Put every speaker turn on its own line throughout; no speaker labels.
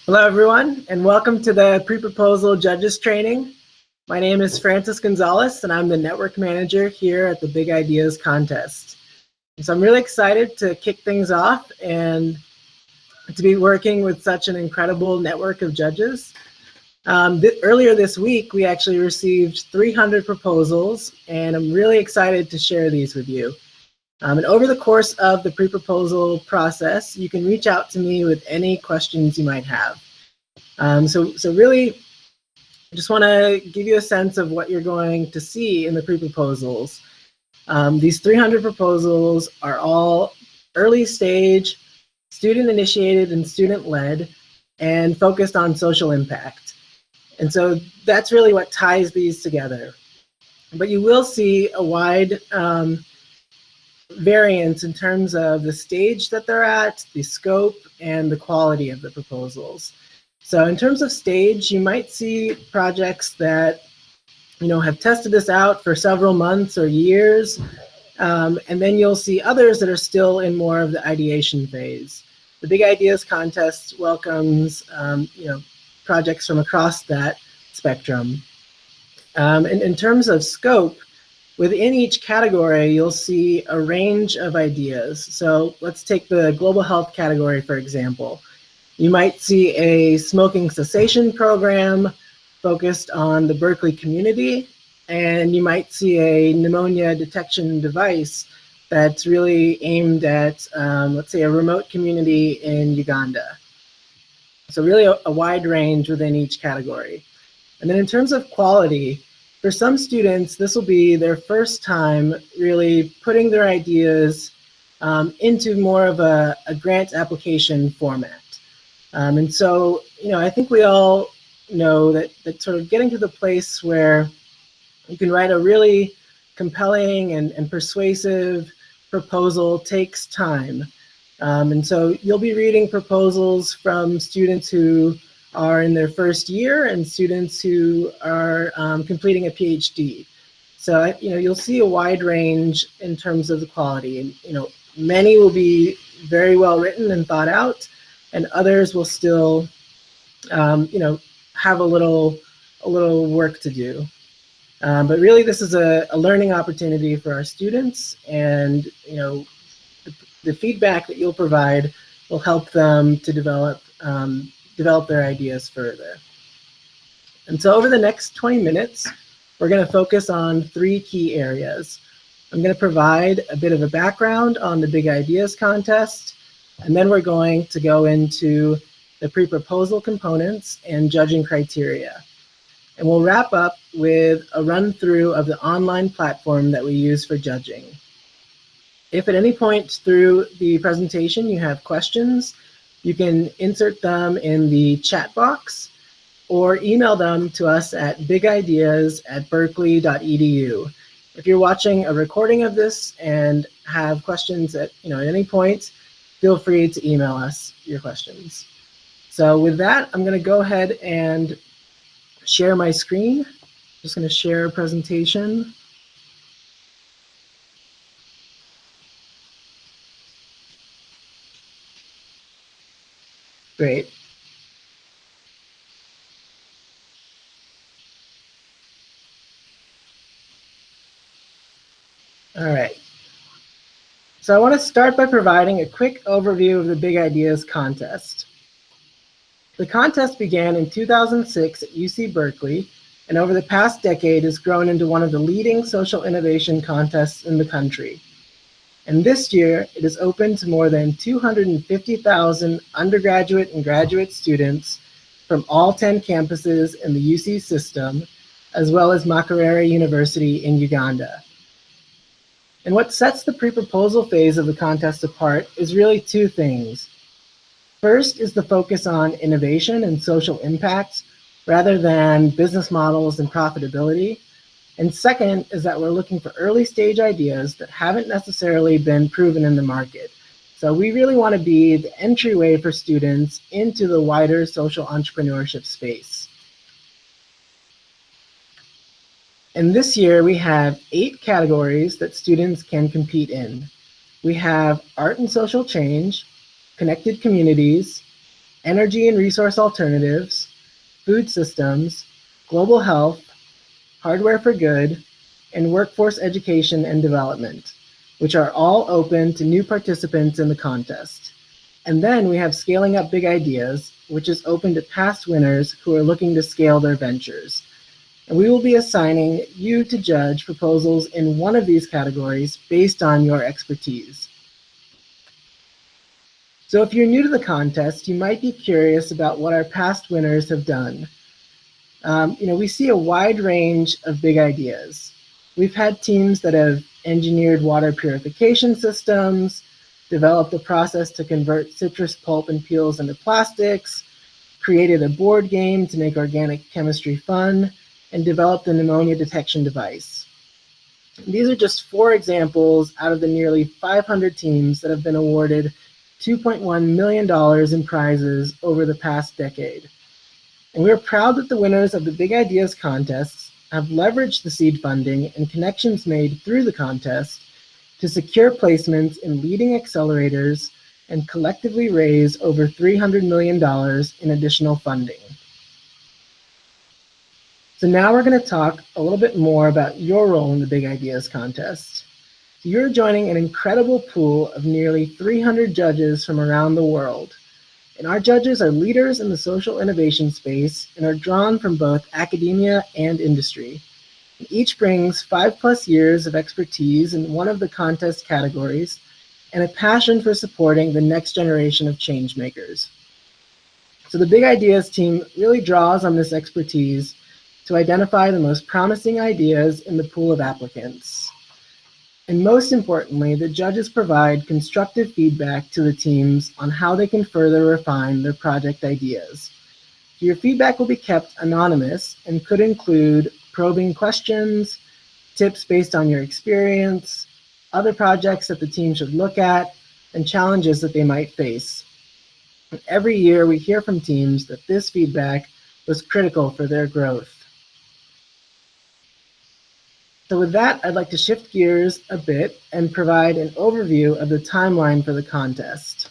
Hello, everyone, and welcome to the pre-proposal judges training. My name is Francis Gonzalez, and I'm the network manager here at the Big Ideas contest. So I'm really excited to kick things off and to be working with such an incredible network of judges. Earlier this week, we actually received 300 proposals, and I'm really excited to share these with you. And over the course of the pre-proposal process, you can reach out to me with any questions you might have. So really, I just want to give you a sense of what you're going to see in the pre-proposals. These 300 proposals are all early stage, student initiated and student led, and focused on social impact. And so that's really what ties these together. But you will see a wide variance in terms of the stage that they're at, the scope, and the quality of the proposals. So in terms of stage, you might see projects that have tested this out for several months or years, and then you'll see others that are still in more of the ideation phase. The Big Ideas contest welcomes projects from across that spectrum. And in terms of scope, within each category, you'll see a range of ideas. So let's take the global health category, for example. You might see a smoking cessation program focused on the Berkeley community, and you might see a pneumonia detection device that's really aimed at, let's say, a remote community in Uganda. So really a wide range within each category. And then in terms of quality, for some students, this will be their first time really putting their ideas into more of a grant application format. And so, I think we all know that sort of getting to the place where you can write a really compelling and persuasive proposal takes time. And so you'll be reading proposals from students who are in their first year and students who are completing a PhD. So you'll see a wide range in terms of the quality, and many will be very well written and thought out, and others will still have a little work to do. But really, this is a learning opportunity for our students, and the feedback that you'll provide will help them to develop their ideas further. And so over the next 20 minutes, we're going to focus on 3 key areas. I'm going to provide a bit of a background on the Big Ideas contest, and then we're going to go into the pre-proposal components and judging criteria. And we'll wrap up with a run through of the online platform that we use for judging. If at any point through the presentation you have questions, you can insert them in the chat box or email them to us at bigideas@berkeley.edu. If you're watching a recording of this and have questions at any point, feel free to email us your questions. So with that, I'm going to go ahead and share my screen. Just going to share a presentation. Great. All right. So I want to start by providing a quick overview of the Big Ideas contest. The contest began in 2006 at UC Berkeley, and over the past decade has grown into one of the leading social innovation contests in the country. And this year, it is open to more than 250,000 undergraduate and graduate students from all 10 campuses in the UC system, as well as Makerere University in Uganda. And what sets the pre-proposal phase of the contest apart is really 2 things. First is the focus on innovation and social impact rather than business models and profitability. And second is that we're looking for early stage ideas that haven't necessarily been proven in the market. So we really want to be the entryway for students into the wider social entrepreneurship space. And this year we have 8 categories that students can compete in. We have art and social change, connected communities, energy and resource alternatives, food systems, global health, hardware for good, and workforce education and development, which are all open to new participants in the contest. And then we have Scaling Up Big Ideas, which is open to past winners who are looking to scale their ventures. And we will be assigning you to judge proposals in one of these categories based on your expertise. So if you're new to the contest, you might be curious about what our past winners have done. We see a wide range of big ideas. We've had teams that have engineered water purification systems, developed a process to convert citrus pulp and peels into plastics, created a board game to make organic chemistry fun, and developed a pneumonia detection device. And these are just 4 examples out of the nearly 500 teams that have been awarded $2.1 million in prizes over the past decade. And we're proud that the winners of the Big Ideas contests have leveraged the seed funding and connections made through the contest to secure placements in leading accelerators and collectively raise over $300 million in additional funding. So now we're going to talk a little bit more about your role in the Big Ideas contest. So you're joining an incredible pool of nearly 300 judges from around the world. And our judges are leaders in the social innovation space and are drawn from both academia and industry. And each brings 5+ years of expertise in one of the contest categories and a passion for supporting the next generation of change makers. So the Big Ideas team really draws on this expertise to identify the most promising ideas in the pool of applicants. And most importantly, the judges provide constructive feedback to the teams on how they can further refine their project ideas. Your feedback will be kept anonymous and could include probing questions, tips based on your experience, other projects that the team should look at, and challenges that they might face. And every year we hear from teams that this feedback was critical for their growth. So with that, I'd like to shift gears a bit and provide an overview of the timeline for the contest.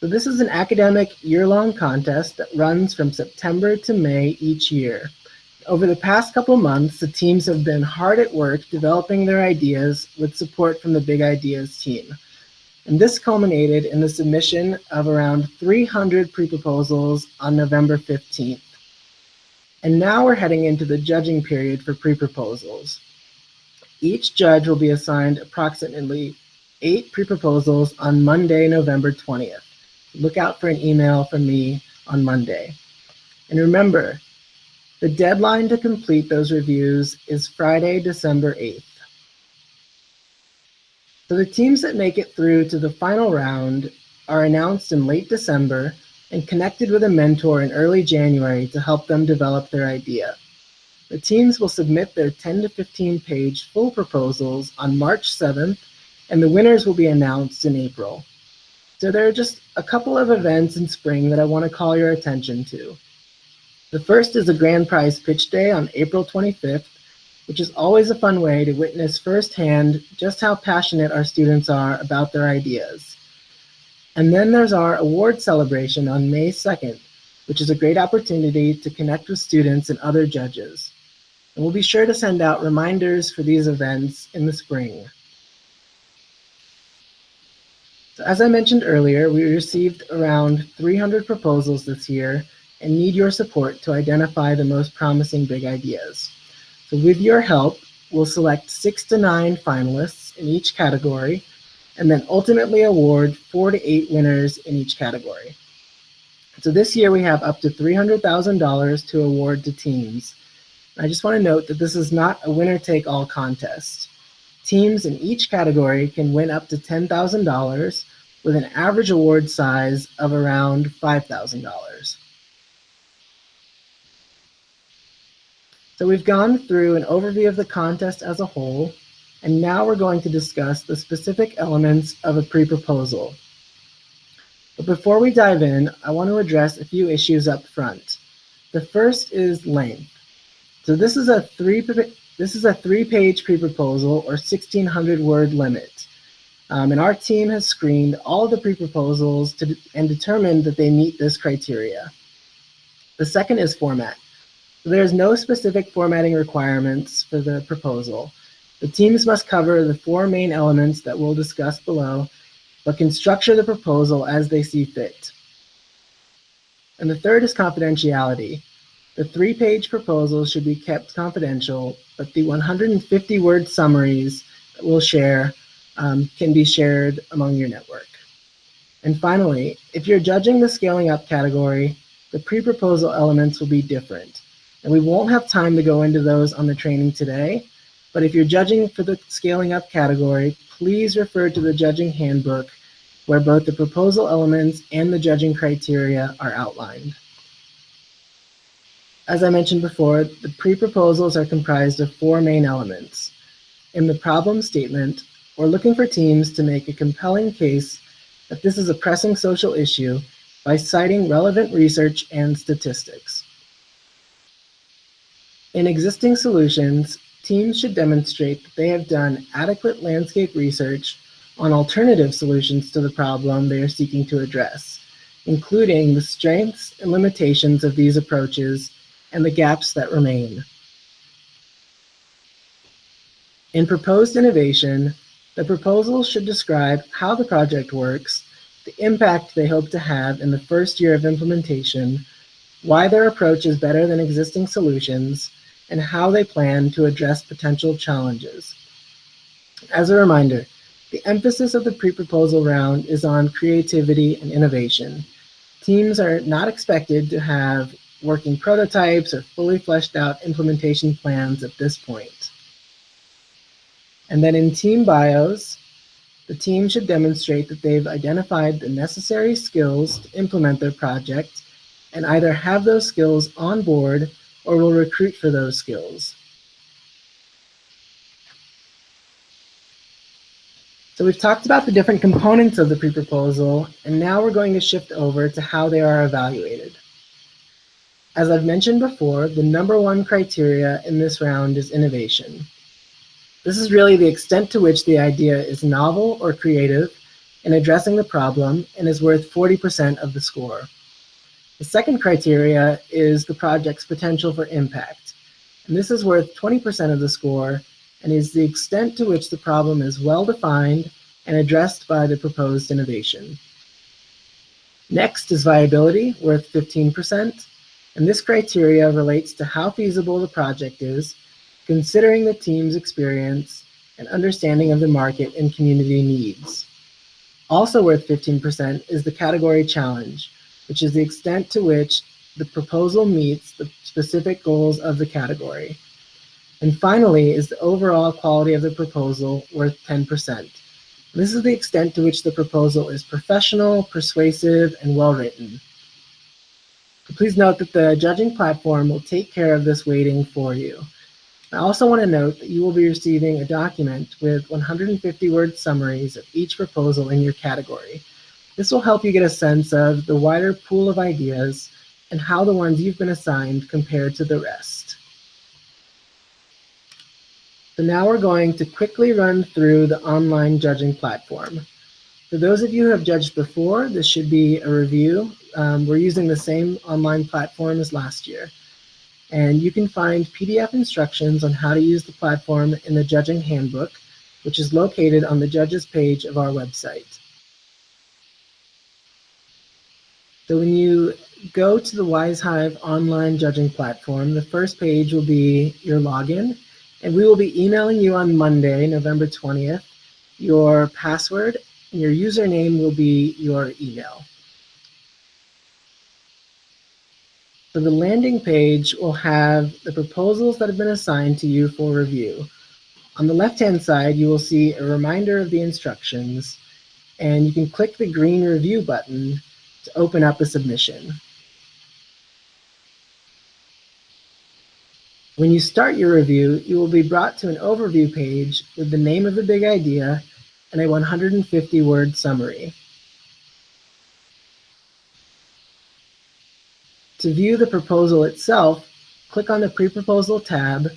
So this is an academic year-long contest that runs from September to May each year. Over the past couple months, the teams have been hard at work developing their ideas with support from the Big Ideas team. And this culminated in the submission of around 300 pre-proposals on November 15th. And now we're heading into the judging period for pre-proposals. Each judge will be assigned approximately 8 pre-proposals on Monday, November 20th. Look out for an email from me on Monday. And remember, the deadline to complete those reviews is Friday, December 8th. So the teams that make it through to the final round are announced in late December and connected with a mentor in early January to help them develop their idea. The teams will submit their 10 to 15 page full proposals on March 7th, and the winners will be announced in April. So there are just a couple of events in spring that I want to call your attention to. The first is the Grand Prize Pitch Day on April 25th, which is always a fun way to witness firsthand just how passionate our students are about their ideas. And then there's our award celebration on May 2nd, which is a great opportunity to connect with students and other judges. And we'll be sure to send out reminders for these events in the spring. So as I mentioned earlier, we received around 300 proposals this year and need your support to identify the most promising big ideas. So with your help, we'll select 6 to 9 finalists in each category, and then ultimately award 4 to 8 winners in each category. So this year we have up to $300,000 to award to teams. I just want to note that this is not a winner-take-all contest. Teams in each category can win up to $10,000 with an average award size of around $5,000. So we've gone through an overview of the contest as a whole, and now we're going to discuss the specific elements of a pre-proposal. But before we dive in, I want to address a few issues up front. The first is length. So this is a 3-page pre-proposal or 1,600 word limit. And our team has screened all the pre-proposals and determined that they meet this criteria. The second is format. There's no specific formatting requirements for the proposal. The teams must cover the 4 main elements that we'll discuss below, but can structure the proposal as they see fit. And the third is confidentiality. The 3-page proposals should be kept confidential, but the 150-word summaries that we'll share can be shared among your network. And finally, if you're judging the scaling up category, the pre-proposal elements will be different. And we won't have time to go into those on the training today, but if you're judging for the scaling up category, please refer to the judging handbook where both the proposal elements and the judging criteria are outlined. As I mentioned before, the pre-proposals are comprised of 4 main elements. In the problem statement, we're looking for teams to make a compelling case that this is a pressing social issue by citing relevant research and statistics. In existing solutions, teams should demonstrate that they have done adequate landscape research on alternative solutions to the problem they are seeking to address, including the strengths and limitations of these approaches and the gaps that remain. In proposed innovation, the proposals should describe how the project works, the impact they hope to have in the first year of implementation, why their approach is better than existing solutions, and how they plan to address potential challenges. As a reminder, the emphasis of the pre-proposal round is on creativity and innovation. Teams are not expected to have working prototypes or fully fleshed out implementation plans at this point. And then in team bios, the team should demonstrate that they've identified the necessary skills to implement their project and either have those skills on board or will recruit for those skills. So we've talked about the different components of the pre-proposal, and now we're going to shift over to how they are evaluated. As I've mentioned before, the #1 criteria in this round is innovation. This is really the extent to which the idea is novel or creative in addressing the problem and is worth 40% of the score. The second criteria is the project's potential for impact, and this is worth 20% of the score and is the extent to which the problem is well-defined and addressed by the proposed innovation. Next is viability, worth 15%, and this criteria relates to how feasible the project is, considering the team's experience and understanding of the market and community needs. Also worth 15% is the category challenge, which is the extent to which the proposal meets the specific goals of the category. And finally is the overall quality of the proposal, worth 10%. This is the extent to which the proposal is professional, persuasive, and well-written. Please note that the judging platform will take care of this weighting for you. I also want to note that you will be receiving a document with 150-word summaries of each proposal in your category. This will help you get a sense of the wider pool of ideas and how the ones you've been assigned compare to the rest. So now we're going to quickly run through the online judging platform. For those of you who have judged before, this should be a review. We're using the same online platform as last year. And you can find PDF instructions on how to use the platform in the judging handbook, which is located on the judges page of our website. So when you go to the WiseHive online judging platform, the first page will be your login, and we will be emailing you on Monday, November 20th, your password, and your username will be your email. So the landing page will have the proposals that have been assigned to you for review. On the left-hand side, you will see a reminder of the instructions, and you can click the green review button to open up a submission. When you start your review, you will be brought to an overview page with the name of the big idea and a 150-word summary. To view the proposal itself, click on the Pre-Proposal tab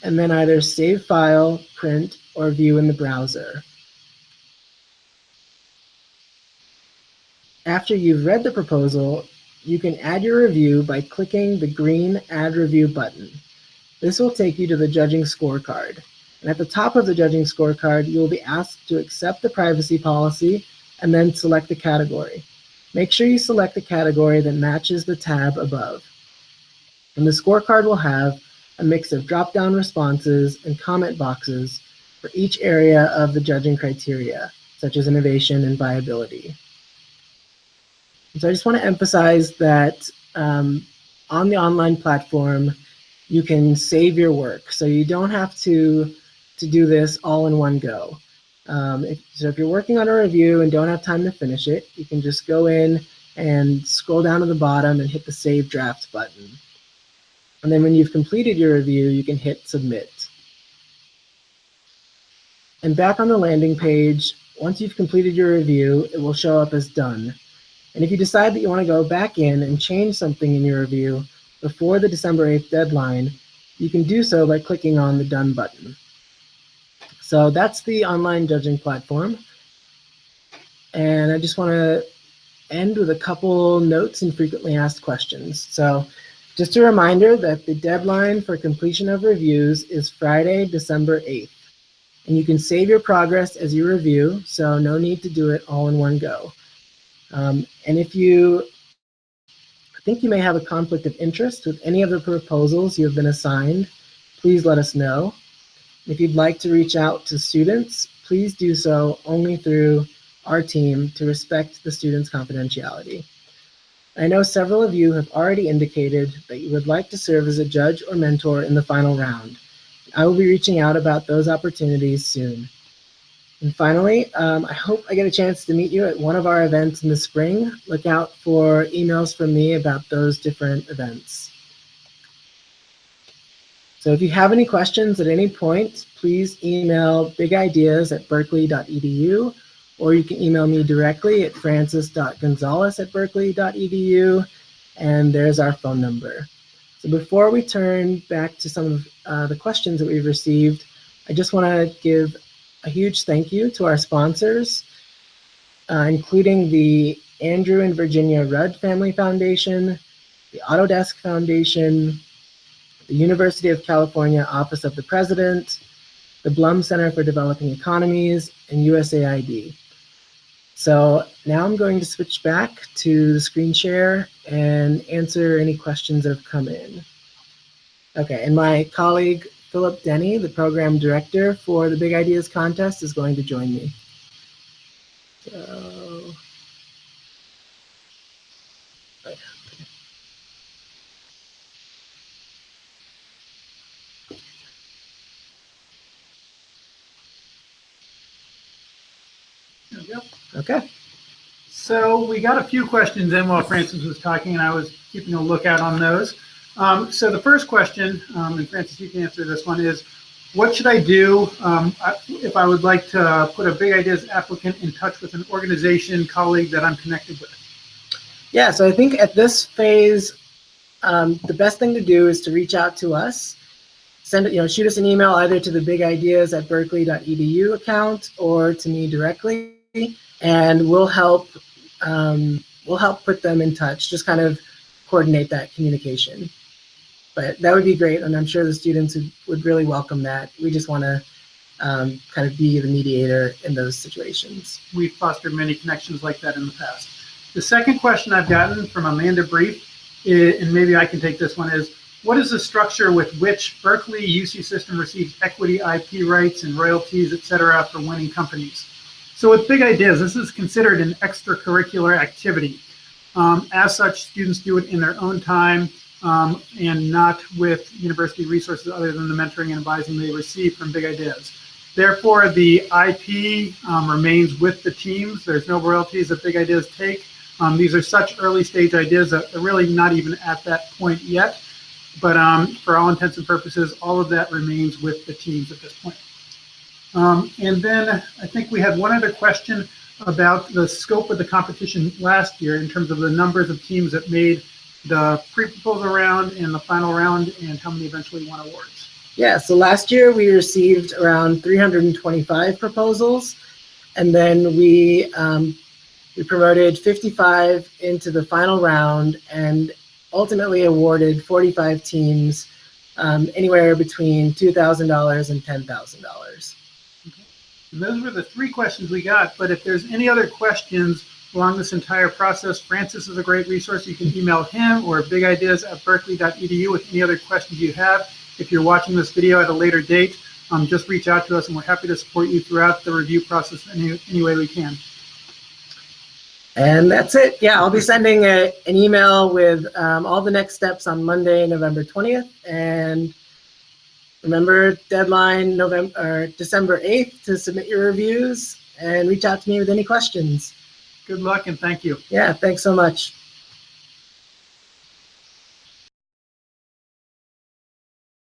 and then either Save File, Print, or View in the browser. After you've read the proposal, you can add your review by clicking the green Add Review button. This will take you to the judging scorecard. And at the top of the judging scorecard, you will be asked to accept the privacy policy and then select the category. Make sure you select the category that matches the tab above. And the scorecard will have a mix of drop-down responses and comment boxes for each area of the judging criteria, such as innovation and viability. And so I just want to emphasize that on the online platform, you can save your work. So you don't have to do this all in one go. So if you're working on a review and don't have time to finish it, you can just go in and scroll down to the bottom and hit the Save Draft button. And then when you've completed your review, you can hit Submit. And back on the landing page, once you've completed your review, it will show up as done. And if you decide that you want to go back in and change something in your review before the December 8th deadline, you can do so by clicking on the Done button. So that's the online judging platform. And I just want to end with a couple notes and frequently asked questions. So just a reminder that the deadline for completion of reviews is Friday, December 8th. And you can save your progress as you review, so no need to do it all in one go. And if you think you may have a conflict of interest with any of the proposals you have been assigned, please let us know. If you'd like to reach out to students, please do so only through our team to respect the students' confidentiality. I know several of you have already indicated that you would like to serve as a judge or mentor in the final round. I will be reaching out about those opportunities soon. And finally, I hope I get a chance to meet you at one of our events in the spring. Look out for emails from me about those different events. So if you have any questions at any point, please email bigideas@berkeley.edu, or you can email me directly at francis.gonzalez@berkeley.edu, and there's our phone number. So before we turn back to some of the questions that we've received, I just want to give a huge thank you to our sponsors, including the Andrew and Virginia Rudd Family Foundation, the Autodesk Foundation, the University of California Office of the President, the Blum Center for Developing Economies, and USAID. So now I'm going to switch back to the screen share and answer any questions that have come in. Okay, and my colleague, Philip Denny, the program director for the Big Ideas Contest, is going to join me. So,
There we go.
okay.
So we got a few questions in while Francis was talking, and I was keeping a lookout on those. So the first question, and Francis, you can answer this one, is what should I do if I would like to put a Big Ideas applicant in touch with an organization colleague that I'm connected with?
Yeah, so I think at this phase, the best thing to do is to reach out to us. Shoot us an email either to the bigideas@berkeley.edu account or to me directly, and we'll help put them in touch, just kind of coordinate that communication. But that would be great, and I'm sure the students would really welcome that. We just want to kind of be the mediator in those situations.
We've fostered many connections like that in the past. The second question I've gotten from Amanda Brief, and maybe I can take this one, is what is the structure with which Berkeley UC system receives equity IP rights and royalties, et cetera, for winning companies? So with Big Ideas, this is considered an extracurricular activity. As such, students do it in their own time and not with university resources other than the mentoring and advising they receive from Big Ideas. Therefore, the IP remains with the teams. There's no royalties that Big Ideas take. These are such early stage ideas that they're really not even at that point yet. But for all intents and purposes, all of that remains with the teams at this point. And then I think we had one other question about the scope of the competition last year in terms of the numbers of teams that made the pre-proposal round and the final round and how many eventually won awards.
Yeah, so last year we received around 325 proposals, and then we We promoted 55 into the final round and ultimately awarded 45 teams anywhere between $2,000 and $10,000.
And those were the 3 questions we got, but if there's any other questions along this entire process, Francis is a great resource. You can email him or bigideas@berkeley.edu with any other questions you have. If you're watching this video at a later date, just reach out to us and we're happy to support you throughout the review process any way we can.
And that's it. Yeah, I'll be sending an email with all the next steps on Monday, November 20th. And remember, deadline December 8th to submit your reviews, and reach out to me with any questions.
Good luck and thank you.
Yeah, thanks so much.